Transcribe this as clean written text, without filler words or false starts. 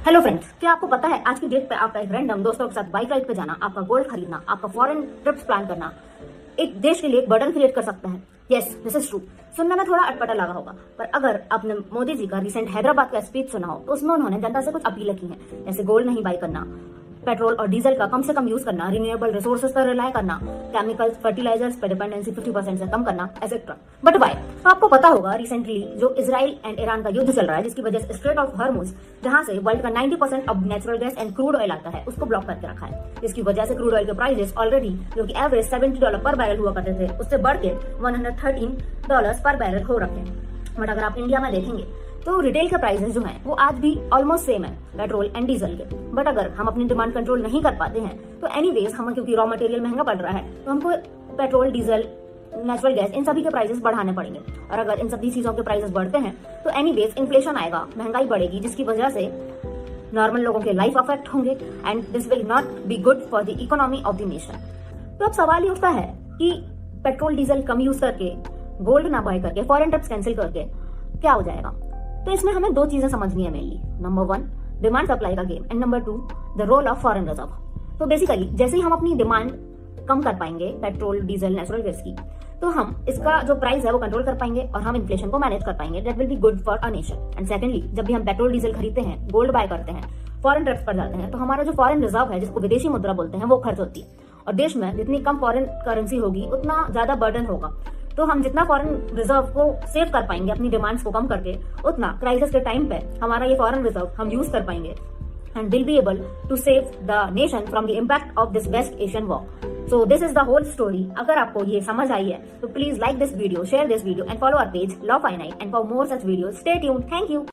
Hello friends, क्या आपको पता है आज की डेट पे आपका एक रैंडम दोस्तों के साथ बाइक राइड पे जाना, आपका गोल्ड खरीदना, आपका फॉरेन ट्रिप्स प्लान करना एक देश के लिए एक बर्डन क्रिएट कर सकता है। Yes, this is true. सुनने में थोड़ा अटपटा लगा होगा, पर अगर आपने मोदी जी का रिसेंट हैदराबाद का स्पीच सुना हो तो उसमें उन्होंने जनता से कुछ अपीलें की हैं, जैसे गोल्ड नहीं बाई करना, पेट्रोल और डीजल का कम से कम यूज करना, रिन्यूएबल रिसोर्सेज पर रिलाय करना, केमिकल्स फर्टिलाइजर्स पर डिपेंडेंसी 50% से कम करना, एसेट्रा। But why? तो आपको पता होगा रिसेंटली जो इजराइल एंड ईरान का युद्ध चल रहा है, जिसकी वजह से स्ट्रेट ऑफ हॉर्मुज, जहां से वर्ल्ड का 90% of natural gas and crude oil आता है, उसको ब्लॉक करके रखा है, जिसकी वजह से क्रूड ऑयल के प्राइसेस ऑलरेडी जो कि एवरेज $70 पर बैरल हुआ करते थे, उससे बढ़ के $113 पर बैरल हो रखे हैं। बट अगर आप इंडिया में देखेंगे तो रिटेल के प्राइसेस जो हैं वो आज भी ऑलमोस्ट सेम है पेट्रोल एंड डीजल के। बट अगर हम अपनी डिमांड कंट्रोल नहीं कर पाते हैं तो एनीवेज हम, क्योंकि रॉ मटेरियल महंगा पड़ रहा है, तो हमको पेट्रोल, डीजल, नेचुरल गैस, इन सभी के प्राइसेस बढ़ाने पड़ेंगे। और अगर इन सभी चीजों के प्राइसेस बढ़ते हैं तो एनीवेज इन्फ्लेशन आएगा, महंगाई बढ़ेगी, जिसकी वजह से नॉर्मल लोगों के लाइफ अफेक्ट होंगे and this will not be good for the economy of the nation. तो अब सवाल ये उठता है कि पेट्रोल डीजल कम यूज करके, गोल्ड ना बाय करके, फॉरेन ट्रिप्स कैंसिल करके क्या हो जाएगा? तो इसमें हमें दो चीजें समझनी है मेनली। नंबर 1, डिमांड सप्लाई का game, and number 2, the role of foreign reserve. तो बेसिकली जैसे ही हम अपनी डिमांड कम कर पाएंगे पेट्रोल, डीजल, नेचुरल गैस की, तो हम इसका जो प्राइस है वो कंट्रोल कर पाएंगे और हम इन्फ्लेशन को मैनेज कर पाएंगे। That will be good for a nation. And secondly, जब भी हम पेट्रोल डीजल खरीदते हैं, गोल्ड बाय करते हैं, फॉरेन ट्रिप्स पर जाते हैं, तो हमारा जो फॉरेन रिजर्व है, जिसको विदेशी मुद्रा बोलते हैं, वो खर्च होती है। और देश में जितनी कम फॉरेन करेंसी होगी उतना ज्यादा बर्डन होगा। तो हम जितना फॉरेन रिजर्व को सेव कर पाएंगे अपनी डिमांड्स को कम करके, उतना क्राइसिस के टाइम पे हमारा ये फॉरेन रिजर्व हम यूज कर पाएंगे and will be able to save the nation from the impact of this West Asian war. So this is the whole story. अगर आपको ये समझ आई है तो please like this video, share this video and follow our page Law Finite, and for more such videos stay tuned. Thank you.